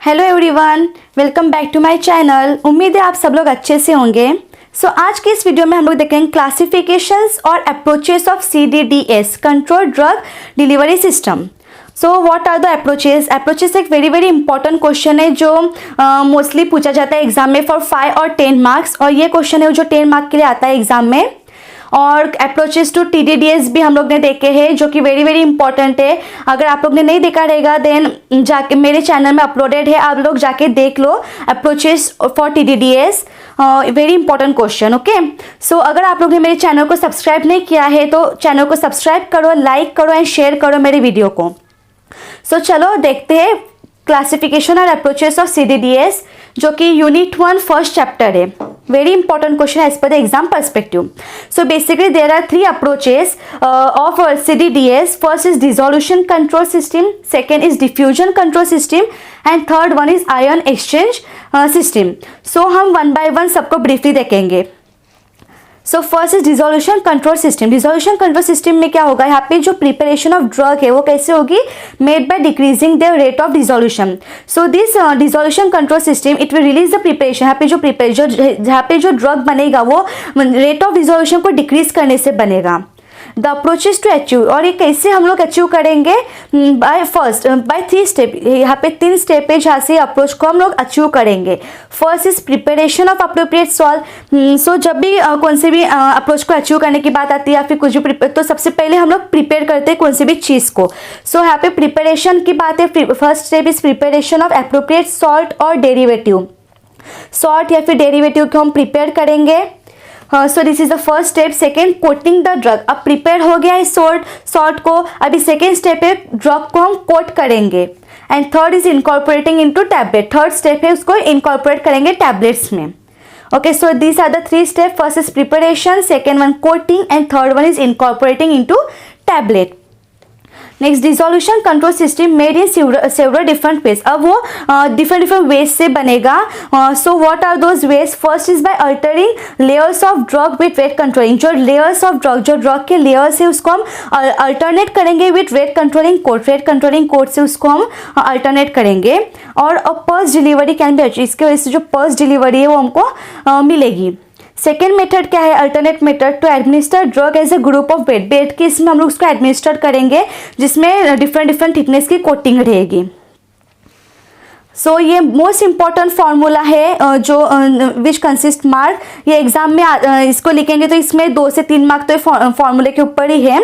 Hello everyone, welcome back to my channel. उम्मीद है आप सब लोग अच्छे से होंगे। आज के इस वीडियो में हम लोग देखेंगे क्लासिफिकेशंस और approaches of CDDS, control drug delivery system. What are the approaches? Approaches एक वेरी इंपॉर्टेंट क्वेश्चन है जो मोस्टली पूछा जाता है एग्जाम में फॉर 5 और 10 मार्क्स, और ये क्वेश्चन है जो 10 मार्क के लिए आता है एग्जाम में। और अप्रोचेस टू TDDS भी हम लोग ने देखे हैं जो कि वेरी इंपॉर्टेंट है। अगर आप लोग ने नहीं देखा रहेगा देन जाके मेरे चैनल में अपलोडेड है, आप लोग जाके देख लो approaches for TDDS, very important question. Okay, अगर आप लोग ने मेरे चैनल को सब्सक्राइब नहीं किया है तो चैनल को सब्सक्राइब करो, लाइक करो एंड शेयर करो मेरे वीडियो को। चलो देखते हैं क्लासिफिकेशन और अप्रोचेस ऑफ CDDS जो कि यूनिट 1 फर्स्ट चैप्टर है। Very important question as per the exam perspective. Basically there are 3 approaches of CDDS. First is dissolution control system, second is diffusion control system and third one is ion exchange system. हम one by one सबको briefly देखेंगे। First is dissolution control system. Dissolution control system में क्या होगा, यहाँ पे जो preparation of drug है वो कैसे होगी, made by decreasing the rate of dissolution. This dissolution control system it will release the preparation. यहाँ पे जो ड्रग बनेगा वो रेट ऑफ डिसोल्यूशन को डिक्रीज करने से बनेगा। द अप्रोचेस टू अचीव, और ये कैसे हम लोग अचीव करेंगे, बाय 3 स्टेप। यहाँ पे 3 स्टेप है जहाँ से अप्रोच को हम लोग अचीव करेंगे। First is preparation of appropriate solve. जब भी कौन से भी अप्रोच को अचीव करने की बात आती है या फिर कुछ भी तो सबसे पहले हम लोग प्रिपेयर करते हैं कौन सी भी चीज़ को। यहाँ पे प्रिपरेशन की बात है। First step is preparation of appropriate salt और डेरिवेटिव। सॉल्ट या फिर डेरिवेटिव को हम प्रिपेयर करेंगे। This is the first step. Second, coating the drug. अब प्रिपेयर हो गया है सॉल्ट को, अभी सेकेंड स्टेप है ड्रग को हम कोट करेंगे। And third is incorporating into tablet. Third step है उसको इनकॉर्पोरेट करेंगे टैबलेट्स में। Okay, these are the 3 step. First is preparation, second one coating and third one is incorporating into tablet. Next, dissolution control system made in several different ways. अब वो different ways से बनेगा। What are those ways? First is by altering layers of drug with rate controlling. जो layers of drug, जो drug के layers है उसको हम अल्टरनेट करेंगे with rate controlling code. Rate controlling code से उसको हम अल्टरनेट करेंगे। और pulse delivery can be achieve. इसके वजह से जो पल्स डिलीवरी है वो हमको मिलेगी। सेकेंड मेथड क्या है, alternate method to administer drug as a group of bed के इसमें हम लोग उसको एडमिनिस्टर करेंगे जिसमें डिफरेंट थिकनेस की कोटिंग रहेगी। ये मोस्ट इंपॉर्टेंट फार्मूला है जो विच कंसिस्ट मार्क। ये एग्जाम में इसको लिखेंगे तो इसमें 2 से 3 मार्क तो फार्मूले के ऊपर ही है।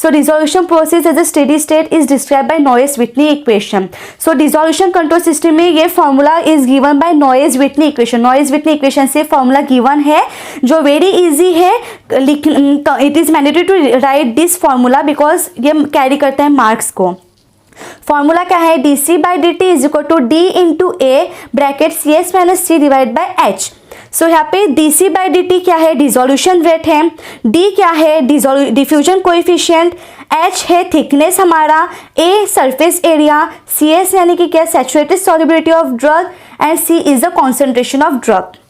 Dissolution process as a steady state is describe by Noyes Whitney equation. Dissolution control system में ये formula is given by Noyes Whitney equation. Noyes Whitney equation से फार्मूला गिवन है जो वेरी इजी है। It is mandatory to write this formula because ये carry करता है marks को। फॉर्मूला क्या है, dc/dt is equal to d into a bracket CS minus C divide by H। यहाँ पे dc/dt क्या है, डिसोल्यूशन रेट है। d क्या है, डिफ्यूजन कोएफिशिएंट। H है थिकनेस हमारा। A surface area. CS यानी कि क्या, saturated solubility of drug and C is the concentration of drug.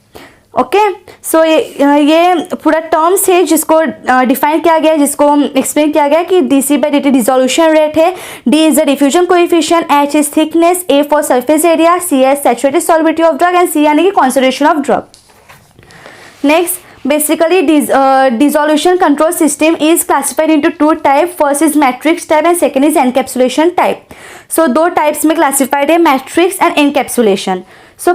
Okay, ये पूरा टर्म्स है जिसको डिफाइन किया गया है, जिसको एक्सप्लेन किया गया कि dc/dt डिसोल्यूशन रेट है, d is the diffusion coefficient, H is thickness, A for surface area, CS saturated solubility of drug and C यानी कि concentration of drug. Next, basically dissolution control system is classified into 2 type. First is matrix type and second is encapsulation type. 2 types में classified है, matrix and encapsulation.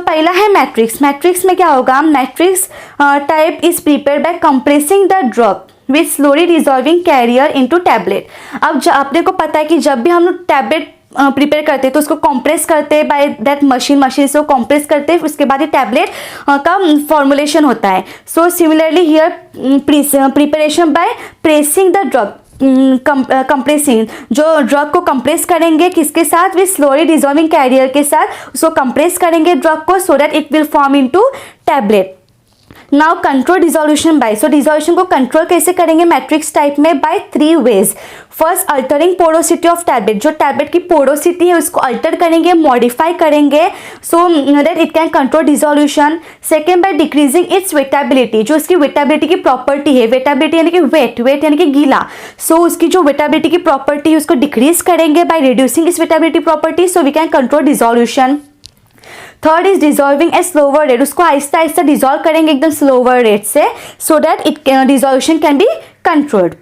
पहला है matrix. Matrix में क्या होगा, matrix type is prepared by compressing the drug with slowly dissolving carrier into tablet. अब आपने को पता है कि जब भी हम लोग टैबलेट प्रिपेयर करते हैं तो उसको कंप्रेस करते हैं बाय दैट मशीन से वो कंप्रेस करते हैं, उसके बाद ये टैबलेट का फॉर्मुलेशन होता है। Similarly here preparation by pressing the drug, compressing, जो ड्रग को कंप्रेस करेंगे किसके साथ, विथ स्लोली डिजॉल्विंग कैरियर के साथ उसको कंप्रेस करेंगे ड्रग को so that it will form into tablet. Now control dissolution by, dissolution को कंट्रोल कैसे करेंगे मैट्रिक्स टाइप में, by 3 ways. First, altering porosity of tablet. जो टैबलेट की पोरोसिटी है उसको अल्टर करेंगे, मॉडिफाई करेंगे so that it can control dissolution. Second, by decreasing its wettability. जो इसकी वेटेबिलिटी की प्रॉपर्टी है, वेटेबिलिटी यानी कि वेट यानी कि गीला, उसकी जो वेटेबिलिटी की प्रॉपर्टी है उसको डिक्रीज करेंगे बाय रिड्यूसिंग इस wettability property, so we can control dissolution. Third is dissolving at slower rate, उसको आहिस्ता आहिस्ता डिजॉल्व करेंगे एकदम स्लोवर रेट से, so that it dissolution can be controlled.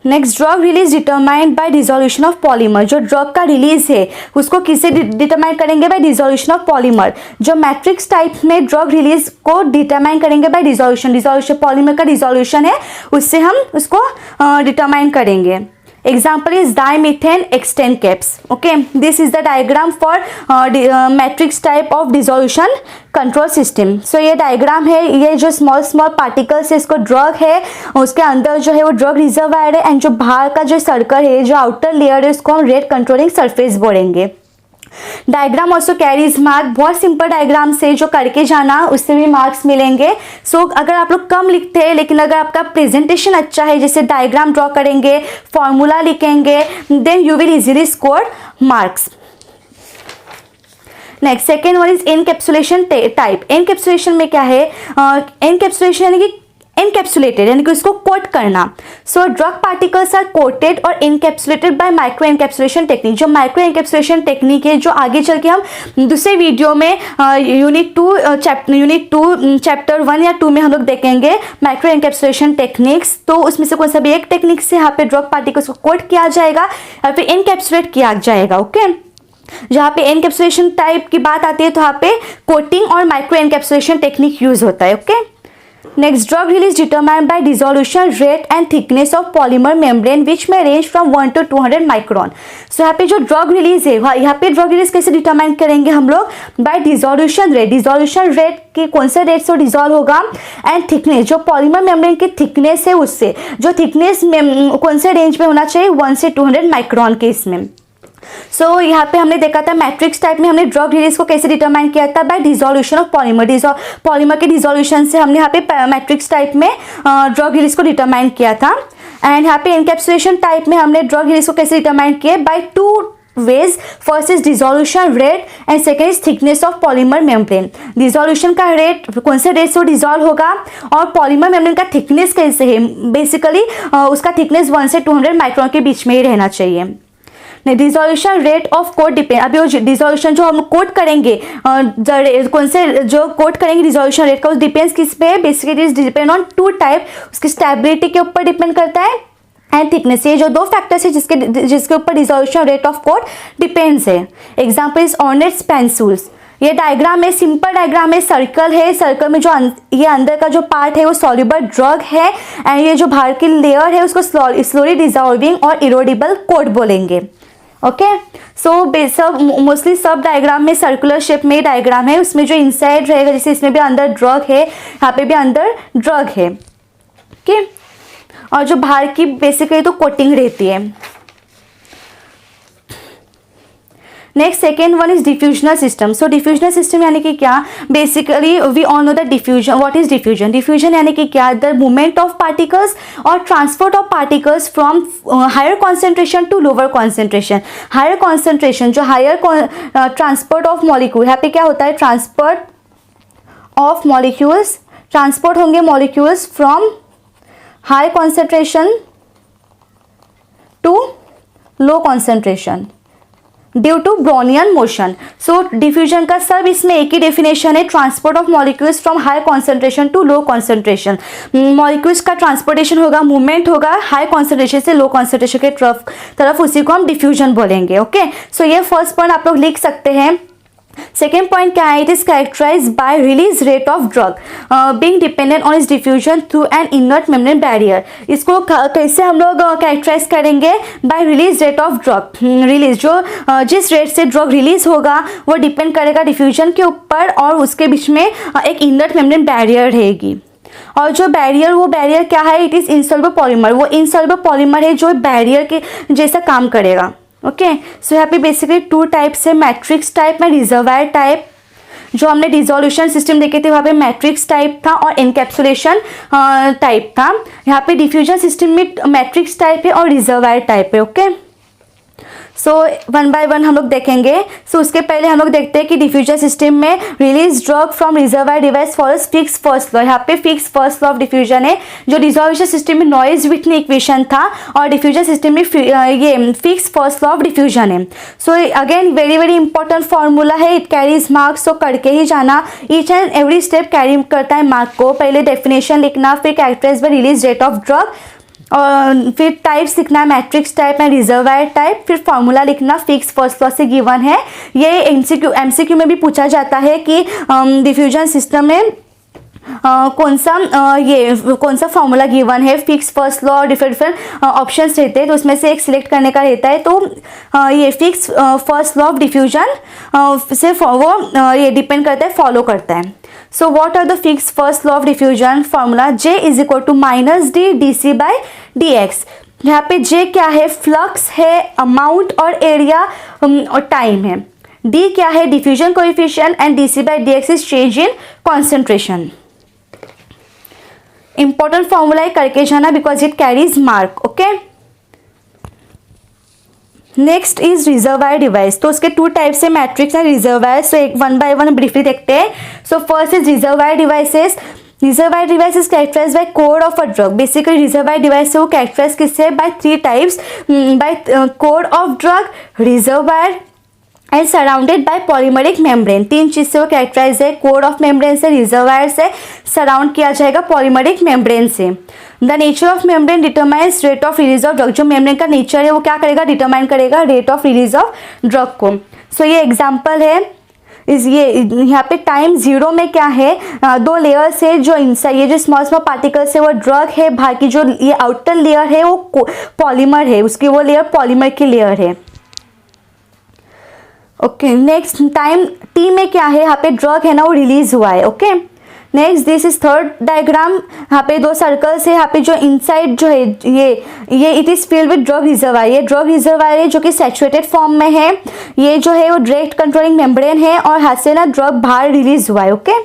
Next, drug release determined by dissolution of polymer, जो drug का release है उसको किससे डिटरमाइन करेंगे? By dissolution of polymer. जो मैट्रिक्स टाइप में ड्रग रिलीज को डिटरमाइन करेंगे बाय डिसोल्यूशन पॉलीमर का डिसोल्यूशन है उससे हम उसको डिटरमाइन करेंगे। Example is dimethyl extend caps. Okay, this is the diagram for matrix type of dissolution control system. So ये डायग्राम है, ये जो स्मॉल स्मॉल पार्टिकल्स है इसको ड्रग है, उसके अंदर जो है वो ड्रग रिजर्वायर है, एंड जो बाहर का जो सर्कल है, जो आउटर लेयर है, उसको हम रेट कंट्रोलिंग सरफेस बोलेंगे। डायग्राम ऑल्सो कैरीज मार्क, बहुत सिंपल डायग्राम से जो करके जाना उससे भी मार्क्स मिलेंगे। सो अगर आप लोग कम लिखते हैं लेकिन अगर आपका प्रेजेंटेशन अच्छा है, जैसे डायग्राम ड्रॉ करेंगे, फॉर्मूला लिखेंगे, then you will easily score marks. Next, second one is encapsulation type. Encapsulation में क्या है? एनकैप्सुलेशन यानी कि एनकैप्सुलेटेड यानी कि उसको कोट करना। So drug particles are coated और encapsulated by micro encapsulation technique. जो माइक्रो एनकैप्सुलेशन टेक्निक है जो आगे चल के हम दूसरे वीडियो में यूनिट 2 चैप्टर 1 या 2 में हम लोग देखेंगे माइक्रो एनकैप्सुलेशन टेक्निक्स। तो उसमें से कोई सा भी एक टेक्निक से यहाँ पे ड्रग पार्टिकल्स को कोट किया जाएगा या फिर एनकैप्सुलेट किया जाएगा। ओके, जहाँ पे एनकैप्सुलेशन टाइप की बात आती है तो यहाँ पे कोटिंग और माइक्रो एनकैप्सुलेशन टेक्निक यूज होता है। Okay, next, drug release determined by dissolution rate and thickness of polymer membrane which में रेंज फ्रॉम 1 to 200 माइक्रोन। सो यहाँ पे जो ड्रग रिलीज है, यहाँ पे ड्रग रिलीज कैसे डिटरमाइन करेंगे हम लोग? Bye dissolution rate. Dissolution rate की कौन से रेट से डिसॉल्व होगा, एंड थिकनेस, जो पॉलीमर मेम्ब्रेन की थिकनेस है उससे, जो थिकनेस कौन से रेंज में होना चाहिए? 1 से 200 माइक्रोन के इसमें। सो यहाँ पे हमने देखा था मैट्रिक्स टाइप में हमने ड्रग रिलीज को कैसे डिटरमाइन किया था? Bye dissolution of polymer. Polymer के डिसोल्यूशन से हमने यहाँ पे मैट्रिक्स टाइप में ड्रग रिलीज को डिटरमाइन किया था। एंड यहाँ पे एनकैप्सुलेशन टाइप में हमने ड्रग रिलीज को कैसे डिटरमाइन किया? By 2 ways. First is dissolution rate and second is thickness of polymer membrane. Dissolution का रेट कौन से रेट से डिसॉल्व होगा और पॉलीमर मेम्ब्रेन का थिकनेस कैसे है? बेसिकली उसका थिकनेस 1 से 200 माइक्रोन के बीच में ही रहना चाहिए। Dissolution rate of coat depend, अभी वो डिसोल्यूशन जो हम कोट करेंगे कौन से जो कोट करेंगे डिसोल्यूशन रेट का, उस डिपेंड्स किस पे? Basically is depend on 2 type, उसकी स्टेबिलिटी के ऊपर डिपेंड करता है एंड थिकनेस। ये जो 2 फैक्टर्स है जिसके ऊपर dissolution rate of coat depends है। Example is ornates pencils. ये डायग्राम है, सिंपल डायग्राम है, सर्कल है, सर्कल में जो ये अंदर का जो पार्ट है वो सॉल्युबल ड्रग है, एंड ये जो बाहर की लेयर है उसको स्लोली डिसॉल्विंग और इरोडेबल कोट बोलेंगे। ओके, सो सब मोस्टली सब डायग्राम में सर्कुलर शेप में डायग्राम है, उसमें जो इनसाइड रहेगा, जैसे इसमें भी अंदर ड्रग है, यहाँ पे भी अंदर ड्रग है। ओके, और जो बाहर की बेसिकली तो कोटिंग रहती है। Next, second one is diffusional system. So diffusional system यानी कि क्या? Basically we all know that diffusion, what is diffusion? Diffusion यानी कि क्या? द मूवमेंट ऑफ पार्टिकल्स और transport of particles from higher concentration to lower concentration. Higher concentration जो higher transport of molecule, यहाँ पे क्या होता है? ट्रांसपोर्ट ऑफ मॉलिक्यूल्स, ट्रांसपोर्ट होंगे molecules from high concentration to low concentration due to Brownian motion. So diffusion का सब इसमें एक ही डेफिनेशन है, transport of molecules from high concentration to low concentration. Molecules का ट्रांसपोर्टेशन होगा, मूवमेंट होगा हाई कॉन्सेंट्रेशन से लो कॉन्सेंट्रेशन के तरफ, उसी को हम डिफ्यूजन बोलेंगे। ओके, सो ये फर्स्ट पॉइंट आप लोग लिख सकते हैं। सेकेंड पॉइंट क्या है? It is characterize by release rate of drug being dependent on is diffusion through an inert membrane barrier. इसको कैसे हम लोग कैरेक्टराइज करेंगे? By release rate of drug. Release जो जिस रेट से ड्रग रिलीज होगा वो डिपेंड करेगा डिफ्यूजन के ऊपर, और उसके बीच में एक इनर्ट मेम्ब्रेन बैरियर रहेगी। और जो बैरियर, वो बैरियर क्या है? It is insoluble polymer. वो इनसॉल्युबल पॉलीमर है जो बैरियर के जैसा काम करेगा। ओके, सो यहाँ पे बेसिकली 2 टाइप्स है, मैट्रिक्स टाइप में रिजर्वायर टाइप। जो हमने डिसोल्यूशन सिस्टम देखे थे वहाँ पे मैट्रिक्स टाइप था और एनकैप्सुलेशन टाइप था। यहाँ पे डिफ्यूजन सिस्टम में मैट्रिक्स टाइप है और रिजर्वायर टाइप है। Okay, so one by one हम लोग देखेंगे। सो उसके पहले हम लोग देखते हैं कि डिफ्यूजन सिस्टम में release drug from reservoir device follows Fick's first law. यहाँ पे Fick's first law of diffusion है। जो डिसोल्यूशन सिस्टम में नॉइज विटनी इक्वेशन था और डिफ्यूजन सिस्टम में ये Fick's first law of diffusion है। So again very very important formula है, इट कैरीज मार्क्स, सो करके ही जाना। Each and every step carry करता है मार्क को। पहले डेफिनेशन लिखना, फिर characterise by release rate of drug, और फिर टाइप्स लिखना, matrix type and reservoir type, फिर फॉर्मूला लिखना फिक्स फर्स्ट लॉ से गिवन है। ये एमसीक्यू में भी पूछा जाता है कि डिफ्यूजन सिस्टम में कौन सा फॉर्मूला गिवन है, fix first law, different different options रहते हैं, तो उसमें से एक सिलेक्ट करने का रहता है। तो ये Fick's first law of diffusion से वो ये डिपेंड करता है, फॉलो करता है। So what are the Fick's first law of diffusion formula? J is equal to -d dc by dx। यहाँ पे J क्या है? फ्लक्स है, अमाउंट और एरिया और टाइम है। D क्या है? Diffusion coefficient and dc by dx is change in concentration. Important formula है, करके जाना because it carries mark. Okay, next is reservoir device. तो उसके टू टाइप्स है, मैट्रिक्स एंड रिजर्वायर। सो एक वन बाय वन ब्रीफली देखते हैं। So first is reservoir devices. Reservoir device is characterized by coat of a drug. Basically reservoir device से वो characterize किससे? By three types, by coat of drug, reservoir and surrounded by polymeric membrane. तीन चीज से वो characterise है, code of membrane से, reservoir से, सराउंड किया जाएगा पॉलीमरिक मेम्ब्रेन से। The nature of membrane determines rate of release of drug. जो मेम्ब्रेन का नेचर है वो क्या करेगा? डिटरमाइन करेगा rate of release of drug को। सो ये एग्जाम्पल है इस ये यहाँ पे टाइम जीरो में क्या है? दो लेयर्स है, जो इनसाइड ये जो स्मॉल स्मॉल पार्टिकल्स है वो ड्रग है, बाहर की जो ये आउटर लेयर है वो पॉलीमर है, उसकी वो लेयर पॉलीमर की लेयर है। ओके, नेक्स्ट टाइम टी में क्या है? यहाँ पे ड्रग है ना वो रिलीज हुआ है। Okay, next this is third diagram. यहाँ पे दो सर्कल्स है, यहाँ पे जो इनसाइड जो है ये it is filled with drug reservoir. ये ड्रग रिजर्वायर है जो कि सैचुरेटेड फॉर्म में है। ये जो है वो डायरेक्ट कंट्रोलिंग मेम्ब्रेन है और हाथ से ना ड्रग बाहर रिलीज हुआ है। ओके,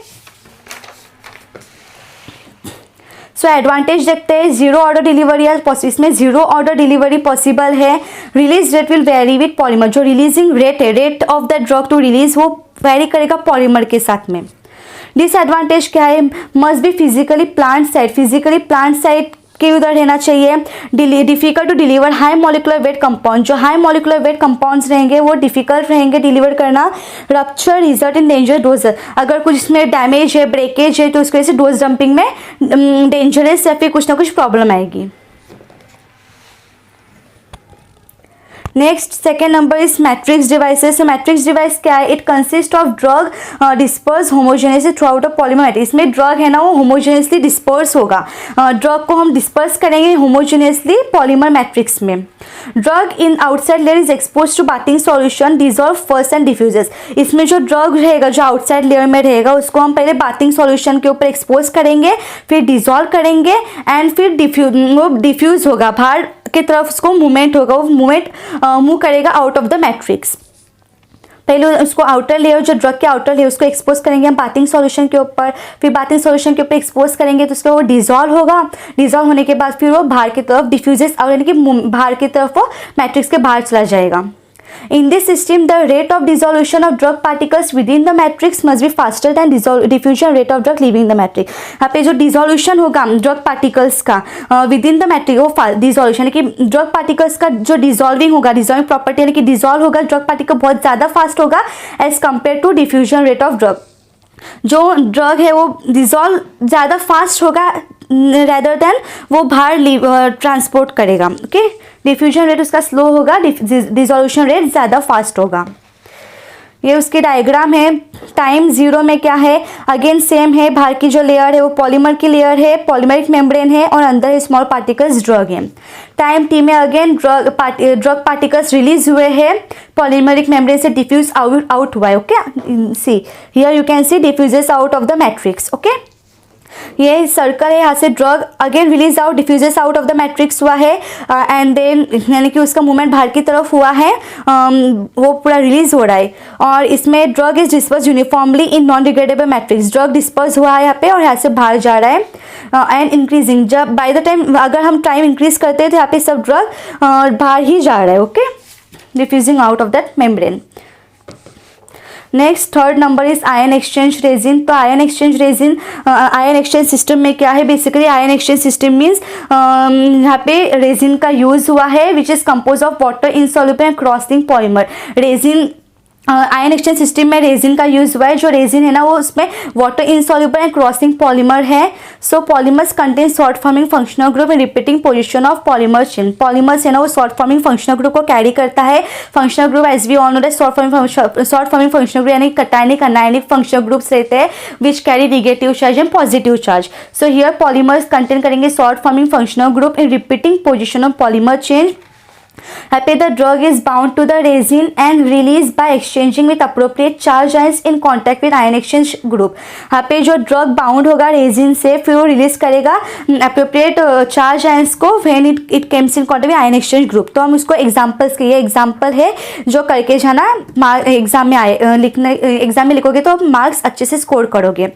सो एडवांटेज देखते हैं। जीरो ऑर्डर डिलीवरी, इसमें जीरो ऑर्डर डिलीवरी पॉसिबल है। Release rate will vary with polymer. जो रिलीजिंग रेट है, rate of the drug to release, वो वेरी करेगा पॉलीमर के साथ में। डिसएडवांटेज क्या है? Must be physically plant side. Physically plant side के उधर रहना चाहिए। Difficult to deliver high molecular weight compound. जो हाई मॉलिकुलर वेट कंपाउंड्स रहेंगे वो डिफिकल्ट रहेंगे डिलीवर करना। Rupture result in danger dose. अगर कुछ इसमें डैमेज है, ब्रेकेज है, तो उसकी वजह से डोज डंपिंग में डेंजरस या फिर कुछ ना कुछ प्रॉब्लम आएगी। Next second number is matrix devices. Matrix device क्या है? It consist of drug disperse होमोजेनियसली through out of polymer matrix. इसमें ड्रग है ना वो होमोजेनियसली डिस्पर्स होगा। ड्रग को हम डिस्पर्स करेंगे होमोजेनियसली पॉलीमर मैट्रिक्स में। Drug in outside layer is expose to bathing solution, dissolve first and diffuses. इसमें जो ड्रग रहेगा जो आउटसाइड लेयर में रहेगा उसको हम पहले बाथिंग सॉल्यूशन के ऊपर एक्सपोज करेंगे, फिर डिजॉल्व करेंगे एंड फिर डिफ्यूज होगा बाहर की तरफ, उसको मूवमेंट होगा, वो मूवमेंट मूव करेगा आउट ऑफ द मैट्रिक्स। पहले उसको आउटर लेयर, जो ड्रग के आउटर लेयर उसको एक्सपोज करेंगे हम बाथिंग सॉल्यूशन के ऊपर, फिर बाथिंग सॉल्यूशन के ऊपर एक्सपोज करेंगे तो उसको वो डिजॉल्व होगा। डिजॉल्व होने के बाद फिर वो बाहर की तरफ डिफ्यूजेस आउट, यानी कि बाहर की तरफ वो मैट्रिक्स के बाहर चला जाएगा। In this system, the rate of dissolution of drug particles within the matrix must be faster than diffusion rate of drug leaving the matrix. यहाँ पे जो डिसोल्यूशन होगा ड्रग पार्टिकल्स का विद इन द मैट्रिक्स, वो dissolution यानी कि drug particles का जो डिसॉल्विंग होगा, डिसॉल्विंग प्रॉपर्टी यानी कि डिसॉल्व होगा ड्रग पार्टिकल बहुत ज़्यादा फास्ट होगा as compare to diffusion rate of drug. जो ड्रग है वो डिसॉल्व ज़्यादा फास्ट होगा रेदर देन वो बाहर ट्रांसपोर्ट करेगा। ओके, डिफ्यूजन रेट उसका स्लो होगा, डिसोल्यूशन रेट ज़्यादा फास्ट होगा। ये उसकी डायग्राम है। टाइम जीरो में क्या है? अगेन सेम है, बाहर की जो लेयर है वो पॉलीमर की लेयर है, पॉलीमरिक मेम्ब्रेन है और अंदर स्मॉल पार्टिकल्स ड्रग है। टाइम टी में अगेन ड्रग पार्टिकल्स रिलीज हुए हैं पॉलीमरिक मेम्ब्रेन से, डिफ्यूज आउट हुआ है। Okay, see here you can see diffuses out of the matrix. Okay, ये सर्कल है, यहाँ से drug again release out, diffuses out of the matrix हुआ है एंड देन यानी कि उसका मूवमेंट बाहर की तरफ हुआ है, वो पूरा रिलीज हो रहा है। और इसमें drug is disperse uniformly in non degradable matrix. Drug disperse हुआ है यहाँ पे और यहाँ से बाहर जा रहा है एंड इंक्रीजिंग। जब बाय द टाइम अगर हम टाइम इंक्रीज करते हैं तो यहाँ पे सब ड्रग बाहर ही जा रहा है। Okay, diffusing out of that membrane. Next third number is ion exchange resin. तो ion exchange resin ion exchange system में क्या है, basically ion exchange system means यहाँ पे रेजिन का यूज हुआ है which is compose of water insoluble and crossing polymer. Resin ion exchange system में रेजिन का यूज हुआ है. जो रेजिन है ना वो उसमें water insoluble and crossing polymer है. सो polymers contain short forming functional group and repeating position of polymer chain. Polymers है ना वो शॉर्ट फॉर्मिंग फंक्शनल ग्रुप को कैरी करता है. Functional group as we all know that short forming functional group यानी cationic anionic functional groups रहते हैं which carry negative charge and positive charge. So here polymers contain करेंगे short forming functional group in repeating position of polymer chain. यहाँ पे the drug is bound to the resin and released by exchanging with appropriate charge ions in contact with ion exchange group. यहाँ पे जो drug bound होगा resin से फिर वो release करेगा अप्रोप्रिएट चार्ज आयंस को when it Kemps in contact with ion exchange group. तो हम उसको एग्जाम्पल्स के, ये एग्जाम्पल है जो करके जाना एग्जाम में आए लिखने एग्जाम में लिखोगे तो मार्क्स अच्छे से स्कोर करोगे.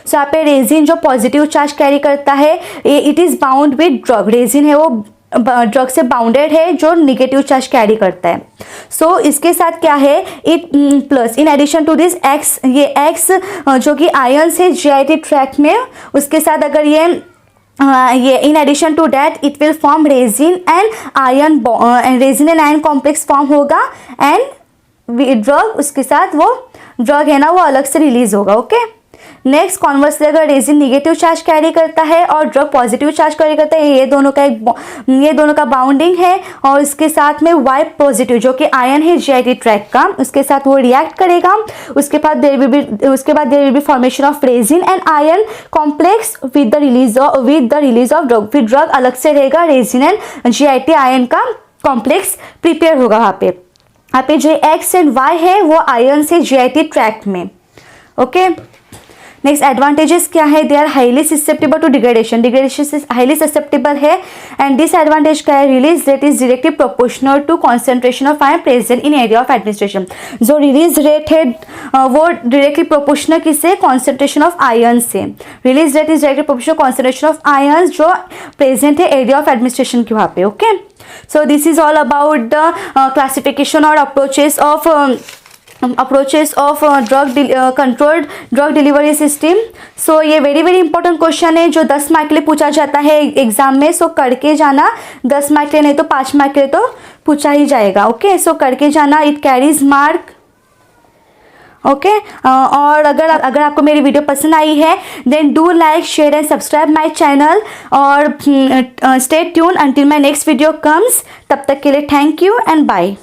सो यहाँ पे रेजिन जो पॉजिटिव चार्ज कैरी करता है it is bound with drug. Resin है वो ड्रग से बाउंडेड है जो निगेटिव चार्ज कैरी करता है. सो इसके साथ क्या है it plus in addition to this X, ये एक्स जो कि आयंस है जीआईटी ट्रैक में, उसके साथ अगर ये in addition to that it will form resin and ion resin and ion complex form होगा एंड ड्रग उसके साथ वो ड्रग है ना वो अलग से रिलीज होगा. ओके. नेक्स्ट कॉन्वर्सली अगर रेजिन निगेटिव चार्ज कैरी करता है और ड्रग पॉजिटिव चार्ज कैरी करता है, ये दोनों का बाउंडिंग है और इसके साथ में वाई पॉजिटिव जो कि आयन है जीआईटी ट्रैक का, उसके साथ वो रिएक्ट करेगा. उसके बाद there will be formation of resin and ion complex with the release of drug. फिर ड्रग अलग से रहेगा, रेजिन एंड जीआईटी आयन का कॉम्प्लेक्स प्रिपेयर होगा. वहाँ पे जो एक्स एंड वाई है वो आयन से जीआईटी ट्रैक में. ओके. नेक्स्ट एडवांटेजेस क्या है, they are highly susceptible to degradation से हाईली ससेप्टेबल है. एंड दिस एडवांटेज क्या है, release rate is directly proportional to concentration of ion present in area of administration. जो release rate है वो डायरेक्टली प्रोपोर्शनल किससे, कॉन्सेंट्रेशन ऑफ आयन से. Release rate is directly proportional concentration of ion जो present है area of administration के वहाँ पे. Okay. So this is all about the classification और approaches of controlled drug delivery system. So ये very important question है जो 10 मार्क के लिए पूछा जाता है एग्जाम में. सो करके जाना, 10 मार्क के लिए नहीं तो 5 मार्क के लिए तो पूछा ही जाएगा. ओके. सो करके जाना, इट कैरीज मार्क. ओके. और अगर आपको मेरी वीडियो पसंद आई है then do like share and subscribe my channel और stay tune until my next video comes. तब तक के लिए थैंक यू एंड बाय.